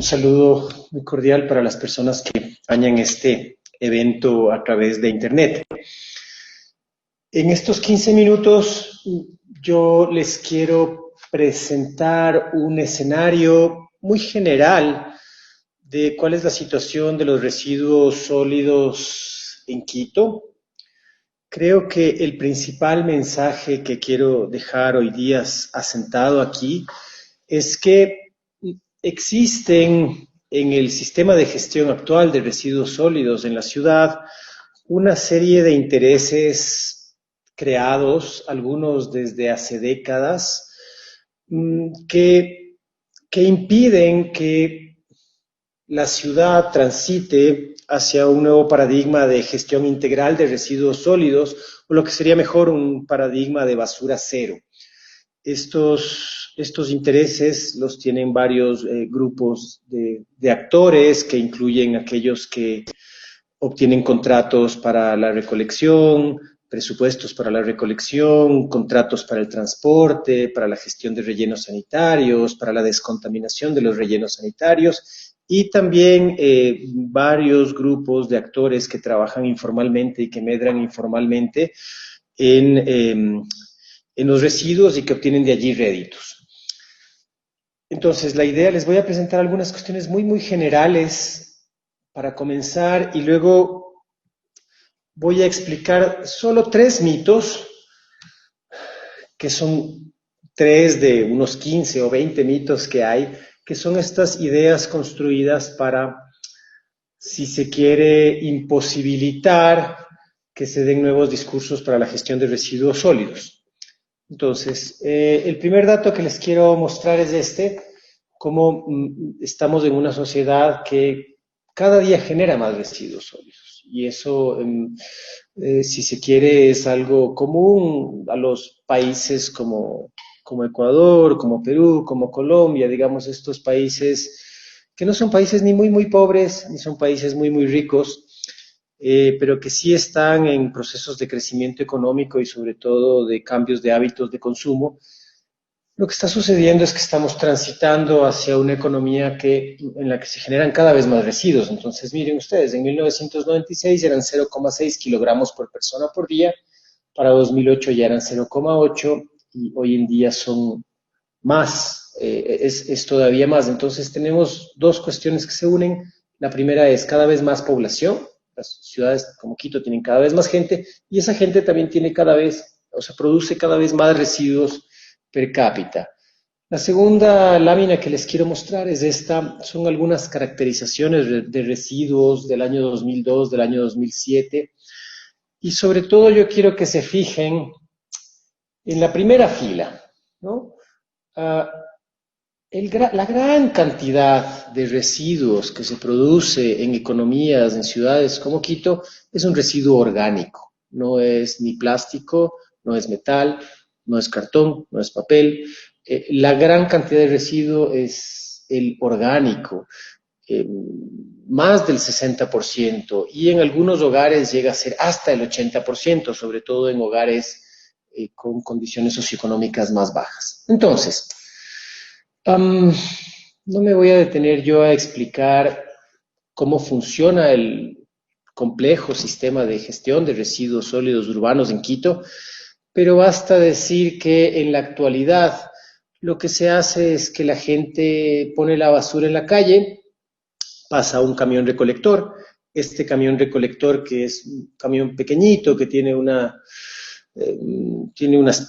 Un saludo muy cordial para las personas que acompañan este evento a través de Internet. En estos 15 minutos yo les quiero presentar un escenario muy general de cuál es la situación de los residuos sólidos en Quito. Creo que el principal mensaje que quiero dejar hoy día asentado aquí es que existen en el sistema de gestión actual de residuos sólidos en la ciudad una serie de intereses creados, algunos desde hace décadas, que, que impiden que la ciudad transite hacia un nuevo paradigma de gestión integral de residuos sólidos, o lo que sería mejor un paradigma de basura cero. Estos intereses los tienen varios grupos de actores que incluyen aquellos que obtienen contratos para la recolección, presupuestos para la recolección, contratos para el transporte, para la gestión de rellenos sanitarios, para la descontaminación de los rellenos sanitarios y también varios grupos de actores que trabajan informalmente y que medran informalmente en los residuos y que obtienen de allí réditos. Entonces, la idea, les voy a presentar algunas cuestiones muy generales para comenzar y luego voy a explicar solo 3 mitos, que son 3 de unos 15 o 20 mitos que hay, que son estas ideas construidas para, si se quiere, imposibilitar que se den nuevos discursos para la gestión de residuos sólidos. Entonces, el primer dato que les quiero mostrar es cómo estamos en una sociedad que cada día genera más residuos sólidos. Y eso, si se quiere, es algo común a los países como Ecuador, como Perú, como Colombia, digamos, estos países que no son países ni muy pobres, ni son países muy ricos, pero que sí están en procesos de crecimiento económico y sobre todo de cambios de hábitos de consumo. Lo que está sucediendo es que estamos transitando hacia una economía en la que se generan cada vez más residuos. Entonces, miren ustedes, en 1996 eran 0,6 kilogramos por persona por día, para 2008 ya eran 0,8 y hoy en día son más, es todavía más. Entonces tenemos dos cuestiones que se unen. La primera es cada vez más población. Las ciudades como Quito tienen cada vez más gente y esa gente también tiene produce cada vez más residuos per cápita. La segunda lámina que les quiero mostrar es son algunas caracterizaciones de residuos del año 2002, del año 2007, y sobre todo yo quiero que se fijen en la primera fila, ¿no? La gran cantidad de residuos que se produce en economías, en ciudades como Quito, es un residuo orgánico. No es ni plástico, no es metal, no es cartón, no es papel. La gran cantidad de residuo es el orgánico, eh, más del 60%, y en algunos hogares llega a ser hasta el 80%, sobre todo en hogares con condiciones socioeconómicas más bajas. Entonces, no me voy a detener yo a explicar cómo funciona el complejo sistema de gestión de residuos sólidos urbanos en Quito, pero basta decir que en la actualidad lo que se hace es que la gente pone la basura en la calle, pasa un camión recolector, este camión recolector, que es un camión pequeñito que tiene unas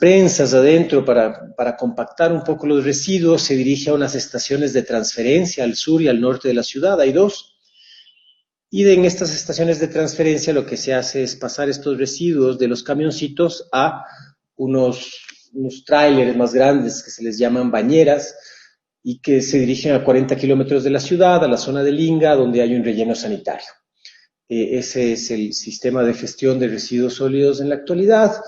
prensas adentro para compactar un poco los residuos, se dirige a unas estaciones de transferencia al sur y al norte de la ciudad, hay 2, y en estas estaciones de transferencia lo que se hace es pasar estos residuos de los camioncitos a unos tráileres más grandes que se les llaman bañeras y que se dirigen a 40 kilómetros de la ciudad, a la zona de Linga, donde hay un relleno sanitario. Ese es el sistema de gestión de residuos sólidos en la actualidad,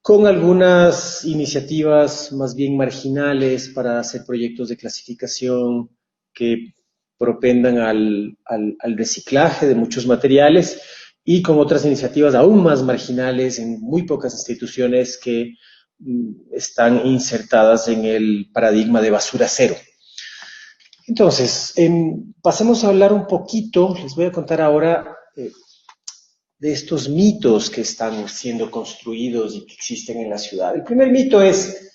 con algunas iniciativas más bien marginales para hacer proyectos de clasificación que propendan al reciclaje de muchos materiales y con otras iniciativas aún más marginales en muy pocas instituciones que están insertadas en el paradigma de basura cero. Entonces, pasemos a hablar un poquito, les voy a contar ahora de estos mitos que están siendo construidos y que existen en la ciudad. El primer mito es,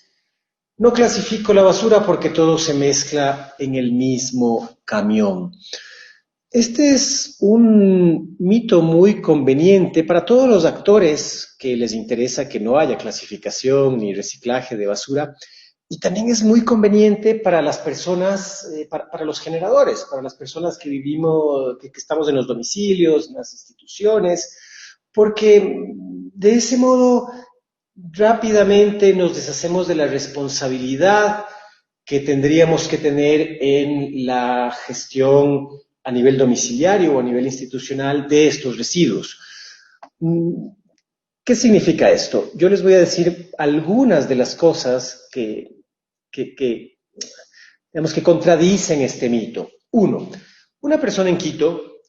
no clasifico la basura porque todo se mezcla en el mismo camión. Este es un mito muy conveniente para todos los actores que les interesa que no haya clasificación ni reciclaje de basura, y también es muy conveniente para las personas, para los generadores, para las personas que vivimos, que estamos en los domicilios, en las instituciones, porque de ese modo rápidamente nos deshacemos de la responsabilidad que tendríamos que tener en la gestión a nivel domiciliario o a nivel institucional de estos residuos. ¿Qué significa esto? Yo les voy a decir algunas de las cosas que, digamos, que contradicen este mito. Uno, una persona en Quito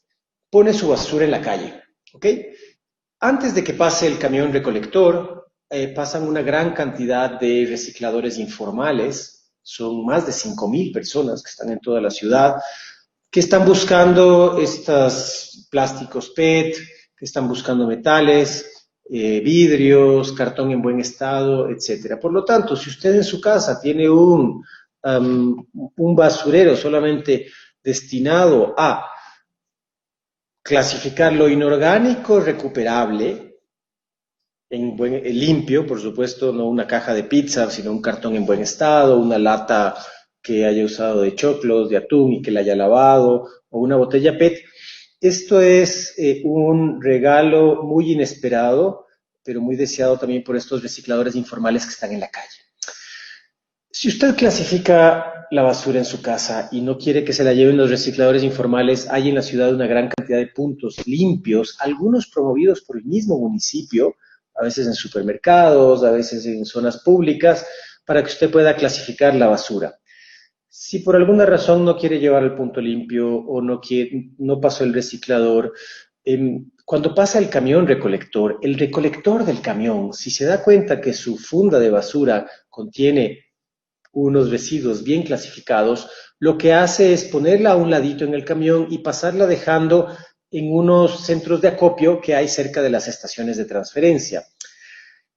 pone su basura en la calle, ¿ok? Antes de que pase el camión recolector, pasan una gran cantidad de recicladores informales, son más de 5.000 personas que están en toda la ciudad, que están buscando estos plásticos PET, que están buscando metales, vidrios, cartón en buen estado, etcétera. Por lo tanto, si usted en su casa tiene un basurero solamente destinado a clasificar lo inorgánico recuperable, limpio, por supuesto, no una caja de pizza, sino un cartón en buen estado, una lata que haya usado de choclos, de atún y que la haya lavado, o una botella PET. Esto es un regalo muy inesperado, pero muy deseado también por estos recicladores informales que están en la calle. Si usted clasifica la basura en su casa y no quiere que se la lleven los recicladores informales, hay en la ciudad una gran cantidad de puntos limpios, algunos promovidos por el mismo municipio, a veces en supermercados, a veces en zonas públicas, para que usted pueda clasificar la basura. Si por alguna razón no quiere llevar el punto limpio o no pasó el reciclador, cuando pasa el recolector del camión, si se da cuenta que su funda de basura contiene unos residuos bien clasificados, lo que hace es ponerla a un ladito en el camión y pasarla dejando en unos centros de acopio que hay cerca de las estaciones de transferencia.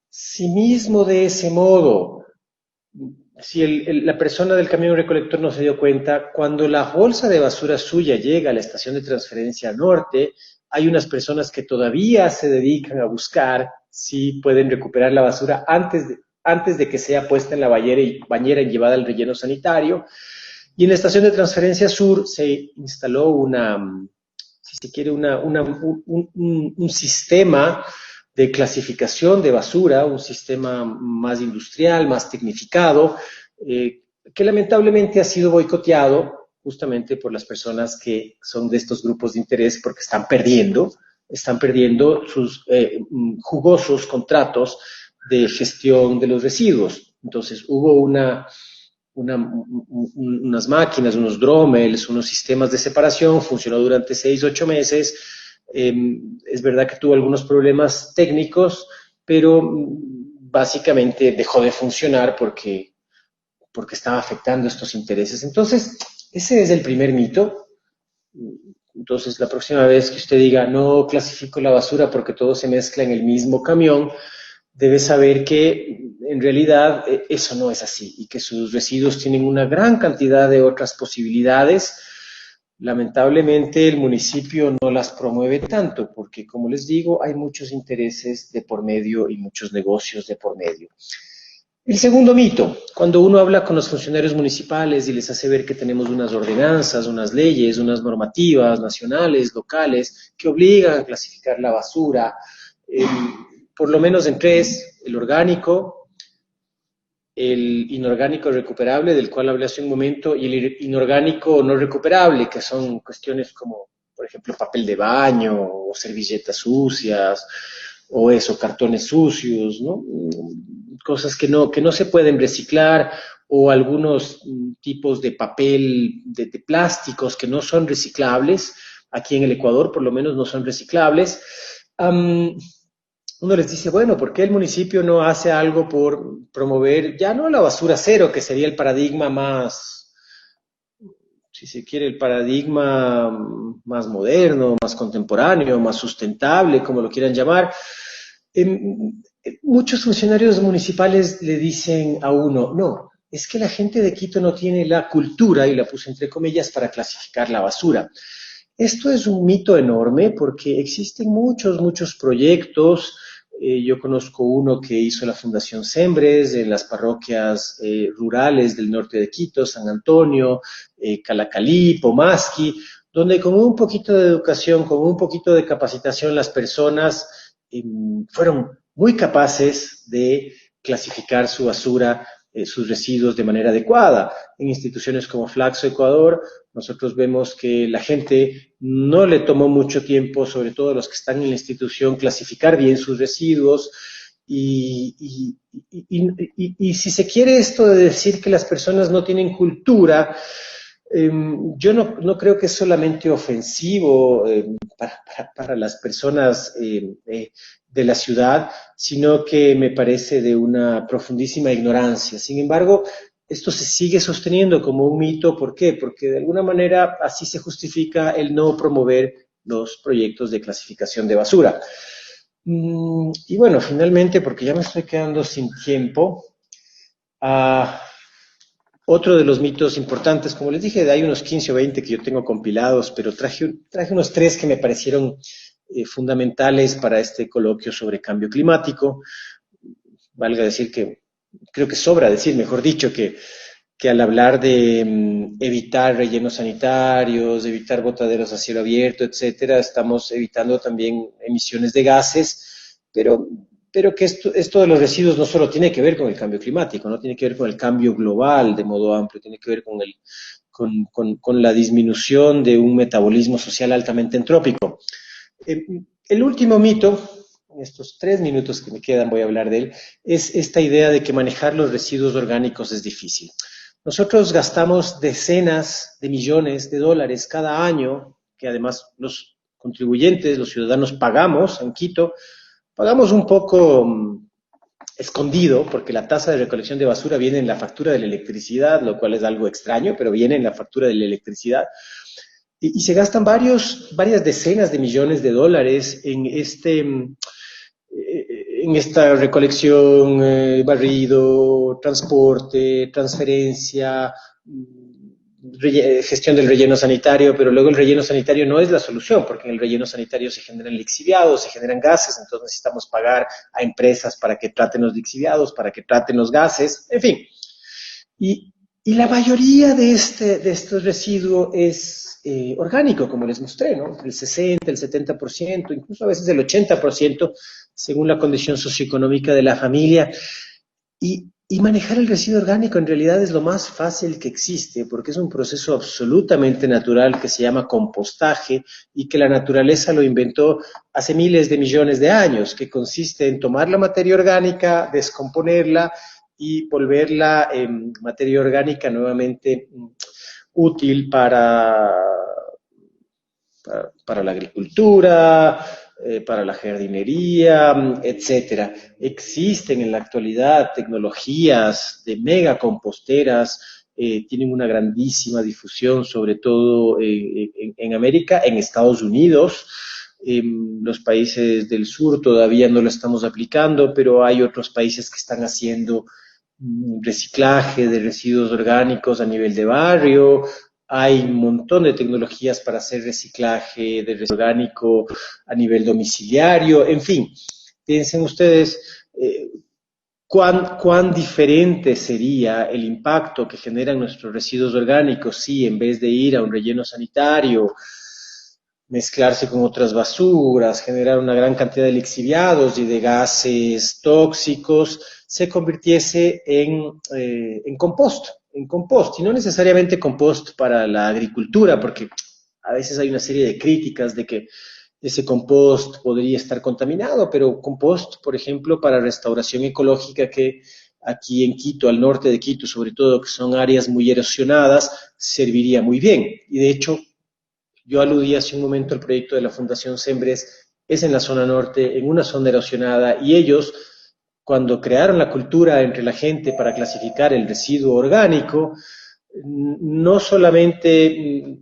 Si mismo de ese modo, si la persona del camión recolector no se dio cuenta, cuando la bolsa de basura suya llega a la estación de transferencia norte, hay unas personas que todavía se dedican a buscar si pueden recuperar la basura antes de que sea puesta en la bañera y llevada al relleno sanitario. Y en la estación de transferencia sur se instaló si se quiere, un sistema de clasificación de basura, un sistema más industrial, más tecnificado, que lamentablemente ha sido boicoteado justamente por las personas que son de estos grupos de interés porque están perdiendo sus jugosos contratos de gestión de los residuos. Entonces hubo unas máquinas, unos Dromels, unos sistemas de separación, funcionó durante 6, 8 meses. Es verdad que tuvo algunos problemas técnicos, pero básicamente dejó de funcionar porque estaba afectando estos intereses. Entonces, ese es el primer mito. Entonces, la próxima vez que usted diga, no clasifico la basura porque todo se mezcla en el mismo camión, debe saber que en realidad eso no es así y que sus residuos tienen una gran cantidad de otras posibilidades. Lamentablemente el municipio no las promueve tanto porque, como les digo, hay muchos intereses de por medio y muchos negocios de por medio. El segundo mito, cuando uno habla con los funcionarios municipales y les hace ver que tenemos unas ordenanzas, unas leyes, unas normativas nacionales, locales, que obligan a clasificar la basura, por lo menos en tres: el orgánico, el inorgánico recuperable, del cual hablé hace un momento, y el inorgánico no recuperable, que son cuestiones como, por ejemplo, papel de baño o servilletas sucias o eso, cartones sucios, ¿no? Cosas que no se pueden reciclar, o algunos tipos de papel, de plásticos que no son reciclables. Aquí en el Ecuador, por lo menos, no son reciclables. Uno les dice, bueno, ¿por qué el municipio no hace algo por promover, ya no la basura cero, que sería el paradigma más, si se quiere, el paradigma más moderno, más contemporáneo, más sustentable, como lo quieran llamar, muchos funcionarios municipales le dicen a uno, no, es que la gente de Quito no tiene la cultura, y la puse entre comillas, para clasificar la basura. Esto es un mito enorme porque existen muchos proyectos. Yo conozco uno que hizo la Fundación Sembres en las parroquias rurales del norte de Quito, San Antonio, Calacalí, Pomasqui, donde con un poquito de educación, con un poquito de capacitación, las personas fueron muy capaces de clasificar su basura, sus residuos de manera adecuada. En instituciones como Flaxo Ecuador, nosotros vemos que la gente no le tomó mucho tiempo, sobre todo los que están en la institución, clasificar bien sus residuos. Y si se quiere esto de decir que las personas no tienen cultura, yo no creo que es solamente ofensivo para las personas de la ciudad, sino que me parece de una profundísima ignorancia. Sin embargo, esto se sigue sosteniendo como un mito. ¿Por qué? Porque de alguna manera así se justifica el no promover los proyectos de clasificación de basura. Y bueno, finalmente, porque ya me estoy quedando sin tiempo, uh, otro de los mitos importantes, como les dije, hay unos 15 o 20 que yo tengo compilados, pero traje unos tres que me parecieron fundamentales para este coloquio sobre cambio climático. Valga decir que, creo que sobra decir, mejor dicho, que al hablar de evitar rellenos sanitarios, evitar botaderos a cielo abierto, etcétera, estamos evitando también emisiones de gases, pero que esto de los residuos no solo tiene que ver con el cambio climático, no tiene que ver con el cambio global de modo amplio, tiene que ver con la disminución de un metabolismo social altamente entrópico. El último mito, en estos 3 minutos que me quedan voy a hablar de él, es esta idea de que manejar los residuos orgánicos es difícil. Nosotros gastamos decenas de millones de dólares cada año, que además los contribuyentes, los ciudadanos pagamos en Quito, pagamos un poco escondido, porque la tasa de recolección de basura viene en la factura de la electricidad, lo cual es algo extraño, pero viene en la factura de la electricidad. Y se gastan varias decenas de millones de dólares en esta recolección, barrido, transporte, transferencia, gestión del relleno sanitario, pero luego el relleno sanitario no es la solución, porque en el relleno sanitario se generan lixiviados, se generan gases, entonces necesitamos pagar a empresas para que traten los lixiviados, para que traten los gases, en fin. Y la mayoría de estos residuos es orgánico, como les mostré, ¿no? El 60, el 70%, incluso a veces el 80%, según la condición socioeconómica de la familia. Y manejar el residuo orgánico en realidad es lo más fácil que existe, porque es un proceso absolutamente natural que se llama compostaje y que la naturaleza lo inventó hace miles de millones de años, que consiste en tomar la materia orgánica, descomponerla y volverla en materia orgánica nuevamente útil para la agricultura, para la jardinería, etcétera. Existen en la actualidad tecnologías de megacomposteras, tienen una grandísima difusión, sobre todo en América, en Estados Unidos. Los países del sur todavía no lo estamos aplicando, pero hay otros países que están haciendo reciclaje de residuos orgánicos a nivel de barrio. Hay un montón de tecnologías para hacer reciclaje de residuo orgánico a nivel domiciliario. En fin, piensen ustedes cuán diferente sería el impacto que generan nuestros residuos orgánicos si en vez de ir a un relleno sanitario, mezclarse con otras basuras, generar una gran cantidad de lixiviados y de gases tóxicos, se convirtiese en compost, y no necesariamente compost para la agricultura, porque a veces hay una serie de críticas de que ese compost podría estar contaminado, pero compost, por ejemplo, para restauración ecológica, que aquí en Quito, al norte de Quito, sobre todo, que son áreas muy erosionadas, serviría muy bien. Y de hecho, yo aludí hace un momento al proyecto de la Fundación Sembres, es en la zona norte, en una zona erosionada, y ellos, cuando crearon la cultura entre la gente para clasificar el residuo orgánico, no solamente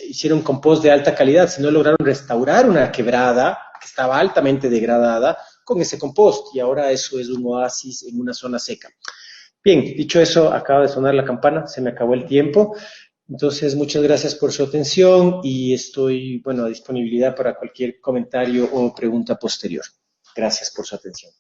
hicieron compost de alta calidad, sino lograron restaurar una quebrada que estaba altamente degradada con ese compost y ahora eso es un oasis en una zona seca. Bien, dicho eso, acaba de sonar la campana, se me acabó el tiempo. Entonces, muchas gracias por su atención y estoy, bueno, a disponibilidad para cualquier comentario o pregunta posterior. Gracias por su atención.